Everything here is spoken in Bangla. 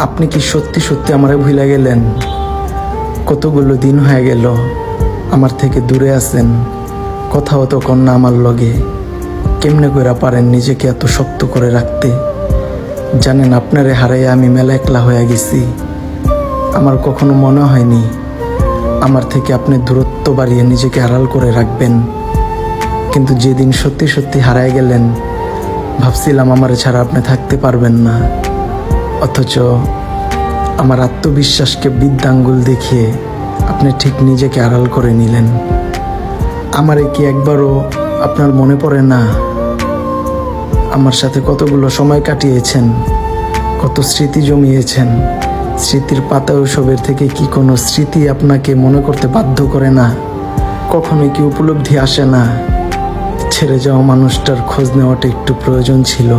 আপনি কি সত্যি সত্যি আমারে ভুলে গেলেন? কতগুলো দিন হয়ে গেল আমার থেকে দূরে আছেন, কথাও তো কন্যা আমার লগে। কেমনে কইরা পারেন নিজেকে এত শক্ত করে রাখতে? জানেন, আপনারে হারাইয়া আমি মেলা একলা হয়ে গেছি। আমার কখনো মনে হয়নি আমার থেকে আপনি দূরত্ব বাড়িয়ে নিজেকে আড়াল করে রাখবেন। কিন্তু যেদিন সত্যি সত্যি হারায় গেলেন, ভাবছিলাম আমার ছাড়া আপনি থাকতে পারবেন না। অথচ আমার আত্মবিশ্বাসকে বৃদ্ধাঙ্গুল দেখিয়ে আপনি ঠিক নিজেকে আড়াল করে নিলেন। আমারে কি একবারও আপনার মনে পড়ে না? আমার সাথে কতগুলো সময় কাটিয়েছেন, কত স্মৃতি জমিয়েছেন। স্মৃতির পাতা ওসবের থেকে কি কোনো স্মৃতি আপনাকে মনে করতে বাধ্য করে না? কখনোই কি উপলব্ধি আসে না ছেড়ে যাওয়া মানুষটার খোঁজ নেওয়াটা একটু প্রয়োজন ছিল?